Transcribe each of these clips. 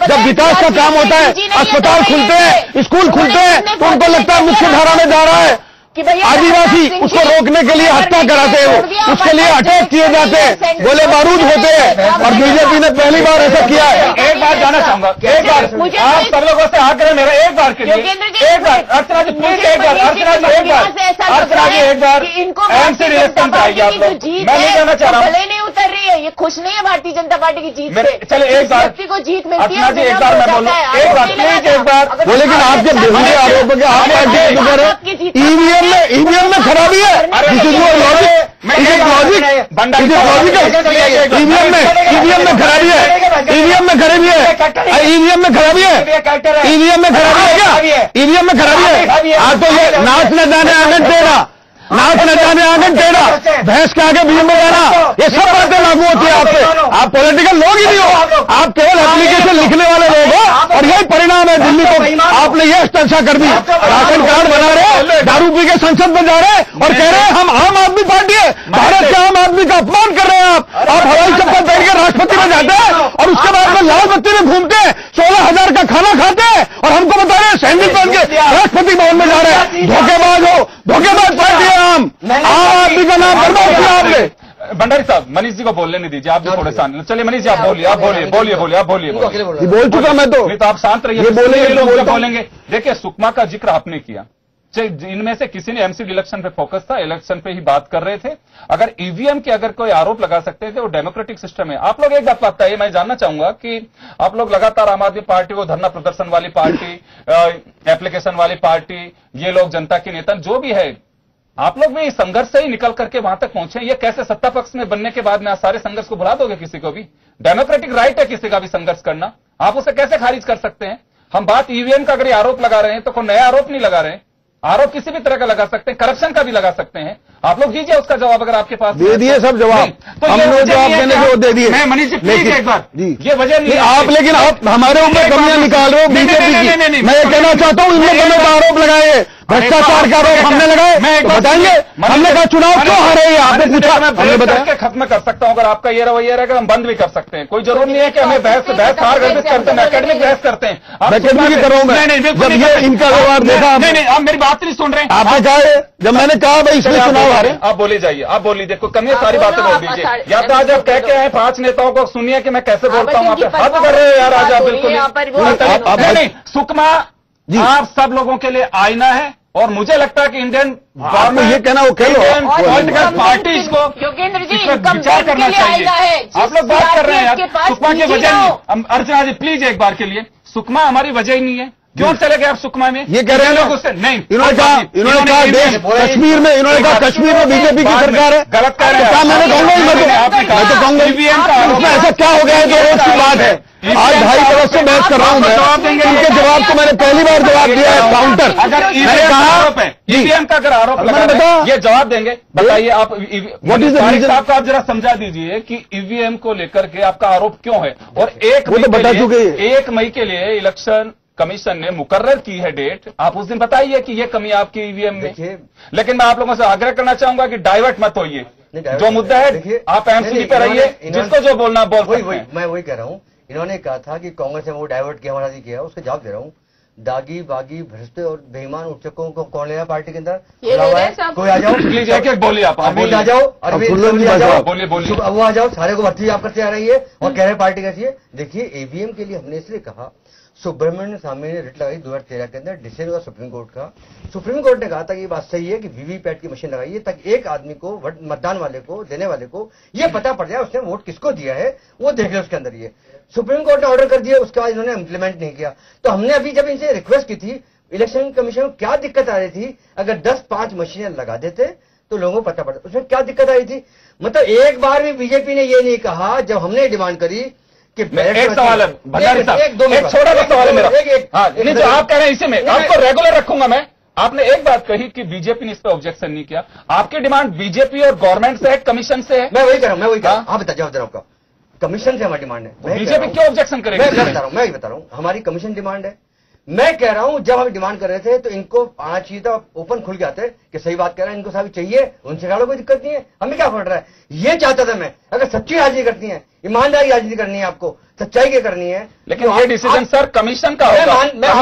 जब विकास का काम होता है, अस्पताल खुलते हैं, स्कूल खुलते हैं, तो उनको लगता है मुख्य धारा में जा रहा है। आदिवासी उसको रोकने के लिए हत्या कराते हैं, वो उसके लिए अटैक किए जाते हैं, गोले बारूद होते हैं, और बीजेपी ने पहली बार ऐसा किया है। एक बार जाना चाहूंगा, एक बार आप सब लोगों से आग्रह मेरा, एक बार के लिए, एक बार अर्चना जी प्लीज, एक बार अर्चना जी, एक बार अर्चना जी, एक बार एमसी रिलेक्शन पे आइए आप लोग। मैं नहीं जाना चाह रहा हूँ, भले नहीं उतर रही है, ये खुश नहीं है भारतीय जनता पार्टी की जीत से। चले एक बार व्यक्ति को जीत मिलती है। अर्चना जी एक बार मैं बोलूँ, एक बार प्लीज, एक बार वो। लेकिन आपके बेहुदे आरोप के आप ईवीएम में खराबी है, ईवीएम में खराबी है, ईवीएम में खराबी है, ईवीएम में खराबी है, ईवीएम में खराबी है क्या? ईवीएम में खराबी है। आप तो ये नाच न जाने आंगन टेढ़ा, नाच न जाने आंगन टेढ़ा, भैंस के आगे बीम में जाना, ये सब बातें लागू होती है आप पे। आप पॉलिटिकल लोग ही नहीं हो, आप केवल एप्लीकेशन लिखने वाले लोग हो, और यही परिणाम है दिल्ली को आपने ये चर्चा कर दी। राशन कार्ड बना रहे, दारू पी के संसद में जा रहे और कह रहे हैं हम आम आदमी पार्टी है। भारत के आम आदमी का अपमान कर रहे हैं आप हवाई चप्पल पहन के राष्ट्रपति में जाते हैं और उसके बाद में लाल बत्ती में घूमते हैं, 16,000 का खाना खाते हैं और हमको बता रहे हैं सैंडल पहन के राष्ट्रपति भवन में जा रहे हैं। धोखेबाज हो, धोखेबाज पार्टी है आम आदमी का नाम बर्बाद किया आपने। भंडारी साहब, मनीष जी को बोलने नहीं दीजिए, आप भी थोड़े शांत। चलिए मनीष जी आप बोलिए, आप बोलिए, बोलिए बोलिए, आप बोलिए। बोल चुका मैं तो। नहीं तो आप शांत रहिए, ये बोलेंगे। देखिए सुकमा का जिक्र आपने किया, इनमें से किसी ने एमसी इलेक्शन पे फोकस था, इलेक्शन पे ही बात कर रहे थे। अगर ईवीएम के अगर कोई आरोप लगा सकते थे, वो डेमोक्रेटिक सिस्टम है। आप लोग एक बात बताइए, मैं जानना चाहूंगा कि आप लोग लगातार आम आदमी पार्टी को धरना प्रदर्शन वाली पार्टी, एप्लीकेशन वाली पार्टी, ये लोग जनता के नेता जो भी है, आप लोग भी संघर्ष से ही निकल करके वहां तक पहुंचे। ये कैसे सत्ता पक्ष में बनने के बाद में आप सारे संघर्ष को भुला दोगे? किसी को भी डेमोक्रेटिक राइट है किसी का भी संघर्ष करना, आप उसे कैसे खारिज कर सकते हैं? हम बात ईवीएम का अगर ये आरोप लगा रहे हैं तो कोई नया आरोप नहीं लगा रहे हैं, आरोप किसी भी तरह का लगा सकते हैं, करप्शन का भी लगा सकते हैं। आप लोग दीजिए उसका जवाब अगर आपके पास। दे दिए सब जवाब, तो हमने जवाब देने को दे दिए। मैं मनीष जी प्लीज एक बार, ये वजह नहीं आप, लेकिन आप हमारे ऊपर कमियां निकाल रहे हो बीजेपी की। मैं ये कहना चाहता हूँ, इन लोग गलत आरोप लगाए, भ्रष्टाचार का आरोप हमने लगाए, तो बताएंगे हमने कहा चुनाव क्यों हारे? आपने पूछा, हमने बताया। खत्म कर सकता हूं, अगर आपका ये रवैया रहेगा हम बंद भी कर सकते हैं, कोई जरूर नहीं है कि हमें बहस हार गर्दिश करते हैं, एकेडमिक बहस करते हैं। एकेडमिक भी करूँ मैं, जब ये इनका व्यवहार देखा। नहीं, आप मेरी बात नहीं सुन रहे हैं। आपने कहा, जब मैंने कहा भाई इसमें चुनाव हारे, आप बोले जाइए, आप बोलिए, देखो कमी सारी बातें बोल दीजिए। या तो आज आप कह के आए 5 नेताओं को सुनिए कि मैं कैसे बोलता हूँ, आप हद कर रहे हैं यार आज आप बिल्कुल। नहीं, सुकमा आप सब लोगों के लिए आईना है, और मुझे लगता है कि इंडियन आपको ये कहना वो कह लो, पॉलिटिकल पार्टीज को विचार करना चाहिए। आप लोग बात कर रहे हैं यार, सुकमा की वजह नहीं। अर्चना जी प्लीज एक बार के लिए, सुकमा हमारी वजह ही नहीं है। क्यों चले गए आप सुकमा में? ये कह रहे हैं लोग उससे नहीं। इन्होंने कहा देश कश्मीर में, इन्होंने कहा कश्मीर में बीजेपी की सरकार है, गलत कह रहे हैं। क्या मैंने कहूंगा, मैं तो कहूंगा ईवीएम का उसमें ऐसा क्या हो गया है जो रोज की बात है। आज 2.5 बरस से बहस कर रहा हूं मैं, उनके जवाब को मैंने पहली बार जवाब दिया है, काउंटर। अगर आरोप है, ईवीएम का अगर आरोप लगा ये जवाब देंगे, बताइए आप। What is the reason? आपको आप जरा समझा दीजिए कि ईवीएम को लेकर के आपका आरोप क्यों है। और 1 मई के लिए इलेक्शन कमीशन ने मुकर्रर की है डेट, आप उस दिन बताइए कि ये कमी आपकी ईवीएम में। लेकिन मैं आप लोगों से आग्रह करना चाहूंगा कि डाइवर्ट मत होइए, जो मुद्दा है आप एमसीडी पे रहिए, जिसको जो बोलना बोल सकते हैं। मैं वही कह रहा हूँ, इन्होंने कहा था कि कांग्रेस ने वो डाइवर्ट किया, हमारा किया, उसका जवाब दे रहा हूँ। दागी बागी भ्रष्ट और बेईमान उच्चकों को कौन लेगा पार्टी के अंदर? कोई आ जाओ प्लीज, एक बोलिए आप बोलिए, आ जाओ, बोलिए बोलिए, वो आ जाओ, सारे को भर्ती आप करते आ रही है और कह रहे पार्टी कैसी है। देखिए ईवीएम के लिए हमने इसलिए कहा, सुब्रमण्यम स्वामी ने रिट लगाई 2013 के अंदर, डिसीजन हुआ सुप्रीम कोर्ट का। सुप्रीम कोर्ट ने कहा था कि ये बात सही है कि वीवीपैट की मशीन लगाइए ताकि एक आदमी को, मतदान वाले को, देने वाले को ये पता पड़ जाए उसने वोट किसको दिया है, वो देख ले उसके अंदर। ये सुप्रीम कोर्ट ने ऑर्डर कर दिया, उसके बाद इन्होंने इम्प्लीमेंट नहीं किया। तो हमने अभी जब इनसे रिक्वेस्ट की थी, इलेक्शन कमीशन को क्या दिक्कत आ रही थी, अगर 10-5 मशीनें लगा देते तो लोगों को पता पड़ता। उसमें क्या दिक्कत आ रही थी? मतलब एक बार भी बीजेपी ने ये नहीं कहा, जब हमने डिमांड करी कि एक सवाल है भंडारी साहब, एक छोटा सा सवाल है मेरा। नहीं जो आप कह रहे हैं इसी में आपको रेगुलर रखूंगा मैं। आपने एक बात कही कि बीजेपी ने इस पर ऑब्जेक्शन नहीं किया, आपकी डिमांड बीजेपी और गवर्नमेंट से है, कमीशन से है? मैं वही कह रहा हूं, मैं वही कह रहा हूं। आप बता जवाब दे रहा हूं, कमीशन से हमारी डिमांड है। बीजेपी क्यों ऑब्जेक्शन करेगी? मैं बता रहा हूं, हमारी कमीशन डिमांड है, मैं कह रहा हूं जब हम डिमांड कर रहे थे तो इनको आना चाहिए था, ओपन खुल के आते कि सही बात कह रहे हैं, इनको साहब चाहिए, उनसे कहा कोई दिक्कत नहीं है, हमें क्या पड़ रहा है। ये चाहता था मैं, अगर सच्ची राजनीति करती है, ईमानदारी राजनीति करनी है, आपको सच्चाई की करनी है, लेकिन ये डिसीजन सर कमीशन का होगा। मैं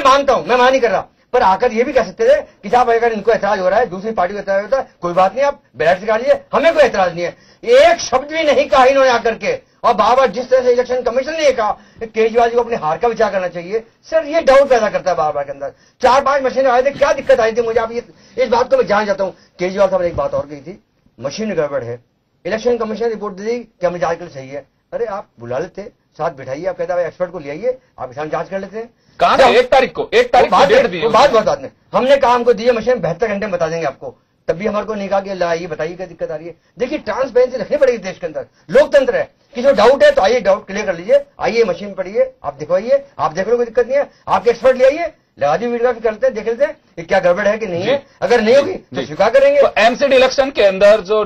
मानता हूं, मैं मान नहीं कर रहा, पर आकर ये भी कह सकते थे कि साहब अगर इनको ऐतराज हो रहा है, दूसरी पार्टी को ऐतराज होता है, कोई बात नहीं, आप बैलेट से लीजिए, हमें कोई ऐतराज नहीं है। एक शब्द भी नहीं कहा इन्होंने आकर के, और बार बार जिस तरह से इलेक्शन कमीशन ने कहा केजरीवाल जी को अपनी हार का विचार करना चाहिए, सर ये डाउट पैदा करता है बार बार के अंदर। 4-5 मशीनें आए थे, क्या दिक्कत आई थी मुझे, आप इस बात को मैं जान जाता हूं। केजरीवाल साहब ने एक बात और कही थी, मशीन गड़बड़ है, इलेक्शन कमीशन रिपोर्ट दे दी कि हमें जांच के लिए सही है। अरे आप बुला लेते, साथ बिठाइए, आप कहते हैं एक्सपर्ट को ले आइए, आप किसान जांच कर लेते हैं। कहा था 1 तारीख को डेट दी, बात नहीं, हमने कहा हमको दिए मशीन 72 घंटे में बता देंगे आपको, तब भी हमारे को नहीं कहा कि लाइए बताइए क्या दिक्कत आ रही है। देखिए ट्रांसपेरेंसी रखनी पड़ेगी देश के अंदर, लोकतंत्र है, किसी को डाउट है तो आइए डाउट क्लियर कर लीजिए, आइए मशीन पढ़िए, आप दिखवाइए, आप देख लो कोई दिक्कत नहीं है, आपके एक्सपर्ट ले आइए, लगा दी वीडियोग्राफी करते हैं, देख लेते हैं कि क्या गड़बड़ है कि नहीं है, अगर नहीं होगी तो स्वीकार करेंगे। तो एमसीडी इलेक्शन के अंदर जो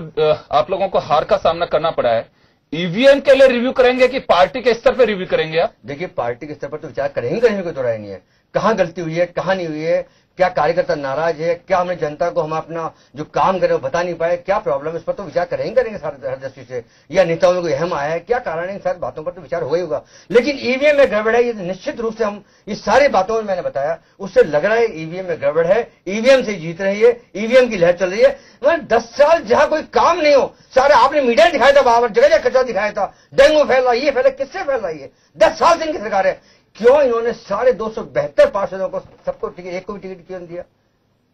आप लोगों को हार का सामना करना पड़ा है, ईवीएम के लिए रिव्यू करेंगे कि पार्टी के स्तर पर रिव्यू करेंगे आप? देखिए पार्टी के स्तर पर तो विचार करेंगे, कोई तो राय नहीं है, कहां गलती हुई है, कहां नहीं हुई है, क्या कार्यकर्ता नाराज है, क्या हमने जनता को हम अपना जो काम करे वो बता नहीं पाए, क्या प्रॉब्लम है, इस पर तो विचार करेंगे सारे हर दृष्टि से, या नेताओं में कोई अहम आया है, क्या कारण है, इन सारी बातों पर तो विचार हो ही होगा। लेकिन ईवीएम में गड़बड़ है, ये निश्चित रूप से हम इस सारी बातों में मैंने बताया, उससे लग रहा है ईवीएम में गड़बड़ है, ईवीएम से जीत रही है, ईवीएम की लहर चल रही है। मतलब 10 साल जहां कोई काम नहीं हो, सारे आपने मीडिया दिखाया था, बाबर जगह जगह कचरा दिखाया था, डेंगू फैल रहा है, ये फैला, किससे फैल रहा है, 10 साल से इनकी सरकार है, क्यों इन्होंने सारे 272 पार्षदों को सबको टिकट, एक को भी टिकट क्यों दिया,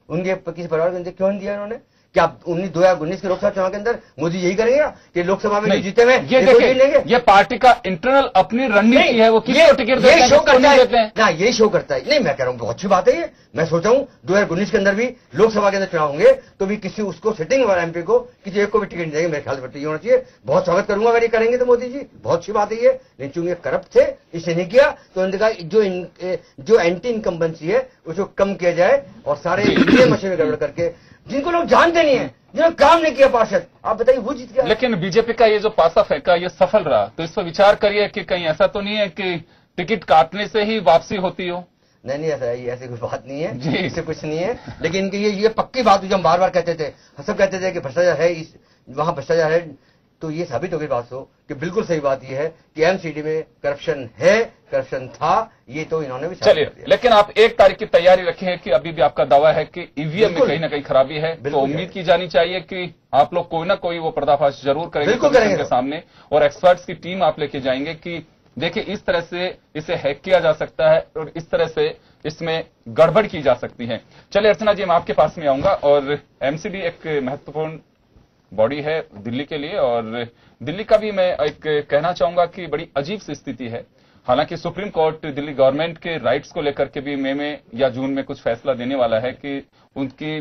उनके किसी परिवार को क्यों नहीं दिया इन्होंने? क्या 2019 के लोकसभा चुनाव के अंदर मोदी यही करेंगे कि लोकसभा में जीते हुए ये देखेंगे, ये पार्टी का इंटरनल अपनी रणनीति है, वो किसको टिकट देते हैं, किसको नहीं देते हैं ना, ये शो करता है। नहीं मैं कह रहा हूँ बहुत अच्छी बात है ये, मैं सोचा हूँ 2019 के अंदर भी लोकसभा के अंदर चुनाव होंगे तो भी किसी उसको सिटिंग वाला एमपी को किसी एक को भी टिकट नहीं देंगे, मेरे ख्याल से ये होना चाहिए। बहुत स्वागत करूंगा अगर ये करेंगे तो मोदी जी, बहुत अच्छी बात है ये। लेकिन चूंकि करप्ट थे इसने नहीं किया, तो उन्होंने कहा जो एंटी इनकम्बेंसी है उसको कम किया जाए और सारे मशीन गड़बड़ करके जिनको लोग जानते नहीं है, जिन्होंने काम नहीं किया पार्षद, आप बताइए वो जीत गया। लेकिन बीजेपी का ये जो पासा फेंका ये सफल रहा, तो इस पर विचार करिए कि कहीं ऐसा तो नहीं है कि टिकट काटने से ही वापसी होती हो। नहीं ऐसा है, ऐसी कोई बात नहीं है, इससे कुछ नहीं है। लेकिन इनकी ये पक्की बात जो हम बार बार कहते थे, सब कहते थे कि भ्रष्टाचार है, वहां भ्रष्टाचार है, तो ये साबित हो गई बात हो कि बिल्कुल सही बात ये है कि एमसीडी में करप्शन है, करप्शन था, ये तो इन्होंने भी चलिए। लेकिन आप 1 तारीख की तैयारी रखे हैं कि अभी भी आपका दावा है कि ईवीएम में कहीं ना कहीं खराबी है, तो उम्मीद की जानी चाहिए कि आप लोग कोई ना कोई वो पर्दाफाश जरूर करेंगे कमीशन के सामने, और एक्सपर्ट्स की टीम आप लेके जाएंगे कि देखिए इस तरह से इसे हैक किया जा सकता है और इस तरह से इसमें गड़बड़ की जा सकती है। चलिए अर्चना जी, मैं आपके पास में आऊंगा, और एमसीडी एक महत्वपूर्ण बॉडी है दिल्ली के लिए, और दिल्ली का भी मैं एक कहना चाहूंगा कि बड़ी अजीब सी स्थिति है। हालांकि सुप्रीम कोर्ट दिल्ली गवर्नमेंट के राइट्स को लेकर के भी मई में या जून में कुछ फैसला देने वाला है कि उनकी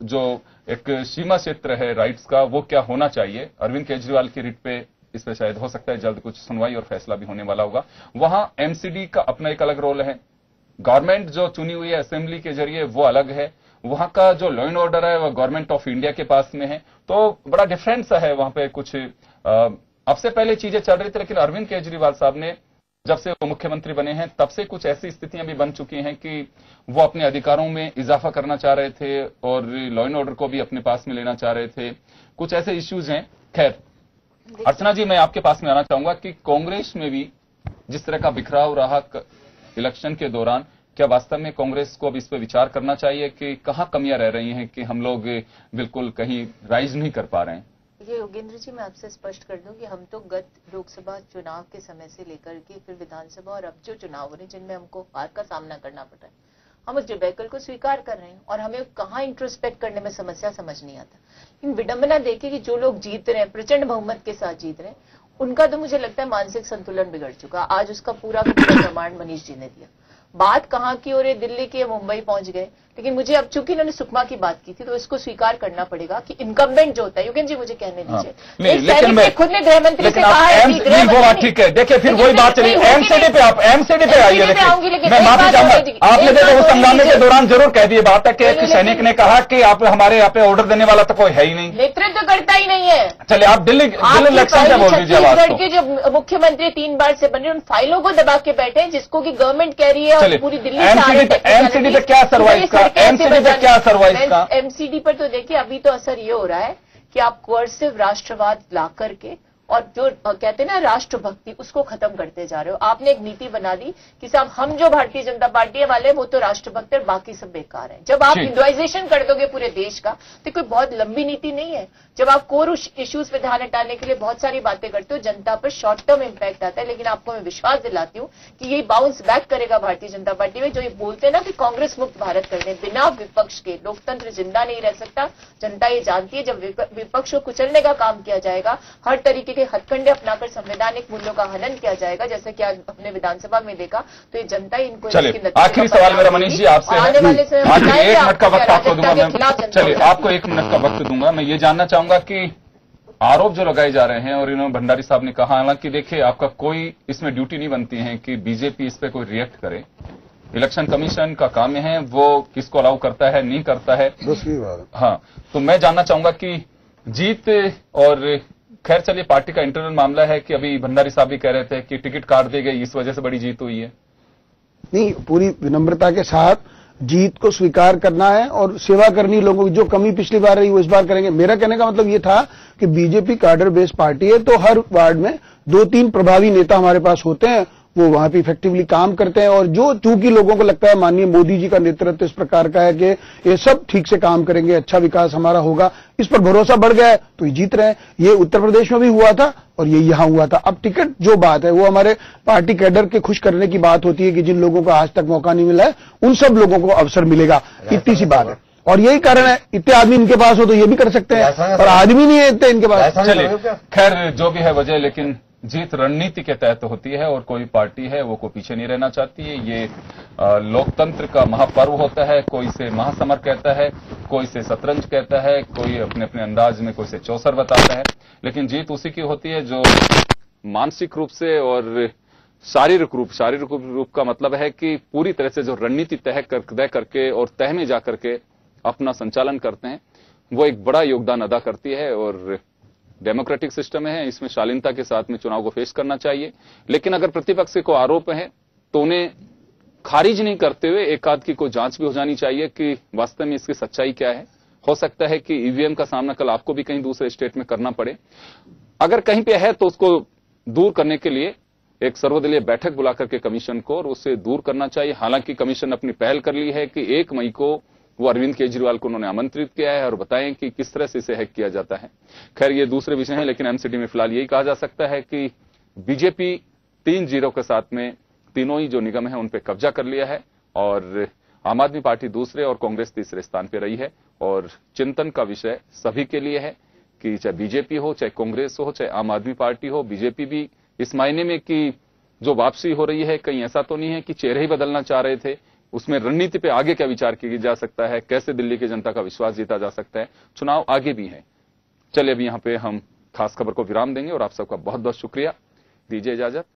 जो एक सीमा क्षेत्र है राइट्स का वो क्या होना चाहिए। अरविंद केजरीवाल की रिट पे इस पर शायद हो सकता है जल्द कुछ सुनवाई और फैसला भी होने वाला होगा। वहां एमसीडी का अपना एक अलग रोल है, गवर्नमेंट जो चुनी हुई है असेंबली के जरिए वो अलग है, वहां का जो लॉ एंड ऑर्डर है वो गवर्नमेंट ऑफ इंडिया के पास में है, तो बड़ा डिफरेंस है वहां पे। कुछ अब से पहले चीजें चल रही थी, लेकिन अरविंद केजरीवाल साहब ने जब से वो मुख्यमंत्री बने हैं तब से कुछ ऐसी स्थितियां भी बन चुकी हैं कि वो अपने अधिकारों में इजाफा करना चाह रहे थे और लॉ एंड ऑर्डर को भी अपने पास में लेना चाह रहे थे, कुछ ऐसे इश्यूज हैं। खैर अर्चना जी, मैं आपके पास में आना चाहूंगा कि कांग्रेस में भी जिस तरह का बिखराव रहा इलेक्शन के दौरान, क्या वास्तव में कांग्रेस को अब इस पर विचार करना चाहिए कि कहां कमियां रह रही हैं कि हम लोग बिल्कुल कहीं राइज नहीं कर पा रहे हैं? ये योगेंद्र जी, मैं आपसे स्पष्ट कर दूं कि हम तो गत लोकसभा चुनाव के समय से लेकर के फिर विधानसभा और अब जो चुनाव हो रहे हैं जिनमें हमको हार का सामना करना पड़ रहा है, हम उस डिबेकल को स्वीकार कर रहे हैं और हमें कहाँ इंट्रोस्पेक्ट करने में समस्या समझ नहीं आता। इन विडंबना देखिए कि जो लोग जीत रहे हैं, प्रचंड बहुमत के साथ जीत रहे हैं, उनका तो मुझे लगता है मानसिक संतुलन बिगड़ चुका। आज उसका पूरा प्रमाण मनीष जी ने दिया। बात कहाँ की और ये दिल्ली के मुंबई पहुंच गए। लेकिन मुझे अब चूंकि इन्होंने सुकमा की बात की थी तो इसको स्वीकार करना पड़ेगा कि इनकम्बेंट जो होता है, युगेंद्र जी मुझे कहने दीजिए, लेकिन मैं खुद ने गृह मंत्री से कहा है वो बात ठीक है। देखिए फिर वही बात चली, एमसीडी पे आप एमसीडी पे आइए। देखिए मैं माफी चाहूंगा, आपने देखो उस हंगामे के दौरान जरूर कह दिए बात है कि एक सैनिक ने कहा कि आप हमारे यहाँ पे ऑर्डर देने वाला तो कोई है ही नहीं, नेतृत्व करता ही नहीं है। चलिए आप दिल्ली इलेक्शन से बोल दीजिए। छत्तीसगढ़ के जो मुख्यमंत्री 3 बार से बने उन फाइलों को दबा के बैठे हैं जिसको कि गवर्नमेंट कह रही है और पूरी दिल्ली एमसीडी पे क्या सर्वाइव का, एमसीडी पे क्या सर्वाइव का? एमसीडी पर तो देखिए अभी तो असर ये हो रहा है कि आप कोर्सिव राष्ट्रवाद ला करके और जो कहते हैं ना राष्ट्रभक्ति, उसको खत्म करते जा रहे हो। आपने एक नीति बना दी कि साहब हम जो भारतीय जनता पार्टी वाले वो तो राष्ट्रभक्त है, बाकी सब बेकार है। जब आप हिंदुआइजेशन कर दोगे पूरे देश का तो कोई बहुत लंबी नीति नहीं है। जब आप कोर इश्यूज पे ध्यान हटाने के लिए बहुत सारी बातें करते हो, जनता पर शॉर्ट टर्म इम्पैक्ट आता है। लेकिन आपको मैं विश्वास दिलाती हूँ कि ये बाउंस बैक करेगा भारतीय जनता पार्टी में। जो ये बोलते हैं ना कि कांग्रेस मुक्त भारत करने, बिना विपक्ष के लोकतंत्र जिंदा नहीं रह सकता। जनता ये जानती है जब विपक्ष को कुचलने का काम किया जाएगा, हर तरीके के हथकंडे अपनाकर संवैधानिक मूल्यों का हनन किया जाएगा, जैसे कि आज हमने विधानसभा में देखा, तो ये जनता ही इनको। चलिए आखिरी सवाल मेरा मनीष जी आपसे है, आखिरी 1 मिनट का वक्त आपको दूंगा मैं। चलिए आपको 1 मिनट का वक्त दूंगा। मैं ये जानना चाहूंगा कि आरोप जो लगाए जा रहे हैं और इन्होंने भंडारी साहब ने कहा, हालांकि देखिए आपका कोई इसमें ड्यूटी नहीं बनती है कि बीजेपी इस पे कोई रिएक्ट करे। इलेक्शन कमीशन का काम है वो किसको अलाउ करता है नहीं करता है, दूसरी बात। हाँ, तो मैं जानना चाहूंगा कि जीत और खैर चलिए पार्टी का इंटरनल मामला है कि अभी भंडारी साहब भी कह रहे थे कि टिकट काट दी गई इस वजह से बड़ी जीत हुई है। नहीं, पूरी विनम्रता के साथ जीत को स्वीकार करना है और सेवा करनी, लोगों की जो कमी पिछली बार रही वो इस बार करेंगे। मेरा कहने का मतलब ये था कि बीजेपी कार्डर बेस्ड पार्टी है तो हर वार्ड में 2-3 प्रभावी नेता हमारे पास होते हैं, वो वहां पे इफेक्टिवली काम करते हैं। और जो चूंकि लोगों को लगता है माननीय मोदी जी का नेतृत्व इस प्रकार का है कि ये सब ठीक से काम करेंगे, अच्छा विकास हमारा होगा, इस पर भरोसा बढ़ गया है तो ये जीत रहे हैं। ये उत्तर प्रदेश में भी हुआ था और ये यहां हुआ था। अब टिकट जो बात है वो हमारे पार्टी कैडर के खुश करने की बात होती है कि जिन लोगों को आज तक मौका नहीं मिला है उन सब लोगों को अवसर मिलेगा, इतनी सी बात है। और यही कारण है, इतने आदमी इनके पास हो तो ये भी कर सकते हैं और आदमी नहीं है इतने इनके पास। चलिए खैर जो भी है वजह, लेकिन जीत रणनीति के तहत होती है और कोई पार्टी है वो को पीछे नहीं रहना चाहती है। ये लोकतंत्र का महापर्व होता है। कोई इसे महासमर कहता है, कोई इसे शतरंज कहता है, कोई अपने अपने अंदाज में कोई इसे चौसर बताता है, लेकिन जीत उसी की होती है जो मानसिक रूप से और शारीरिक रूप का मतलब है कि पूरी तरह से जो रणनीति तय करके और तह में जाकर के अपना संचालन करते हैं, वो एक बड़ा योगदान अदा करती है। और डेमोक्रेटिक सिस्टम है, इसमें शालीनता के साथ में चुनाव को फेस करना चाहिए। लेकिन अगर प्रतिपक्ष को आरोप है तो उन्हें खारिज नहीं करते हुए एक आध की कोई जांच भी हो जानी चाहिए कि वास्तव में इसकी सच्चाई क्या है। हो सकता है कि ईवीएम का सामना कल आपको भी कहीं दूसरे स्टेट में करना पड़े। अगर कहीं पे है तो उसको दूर करने के लिए एक सर्वदलीय बैठक बुला करके कमीशन को और उससे दूर करना चाहिए। हालांकि कमीशन अपनी पहल कर ली है कि 1 मई को वो अरविंद केजरीवाल को उन्होंने आमंत्रित किया है और बताएं कि किस तरह से इसे हैक किया जाता है। खैर ये दूसरे विषय हैं, लेकिन एमसीडी में फिलहाल यही कहा जा सकता है कि बीजेपी 3-0 के साथ में तीनों ही जो निगम है उन पे कब्जा कर लिया है और आम आदमी पार्टी दूसरे और कांग्रेस तीसरे स्थान पे रही है। और चिंतन का विषय सभी के लिए है कि चाहे बीजेपी हो, चाहे कांग्रेस हो, चाहे आम आदमी पार्टी हो, बीजेपी भी इस मायने में कि जो वापसी हो रही है कहीं ऐसा तो नहीं है कि चेहरे ही बदलना चाह रहे थे। उसमें रणनीति पे आगे क्या विचार किया जा सकता है, कैसे दिल्ली की जनता का विश्वास जीता जा सकता है, चुनाव आगे भी है। चलिए अभी यहां पे हम खास खबर को विराम देंगे और आप सबका बहुत बहुत शुक्रिया। दीजिए इजाजत।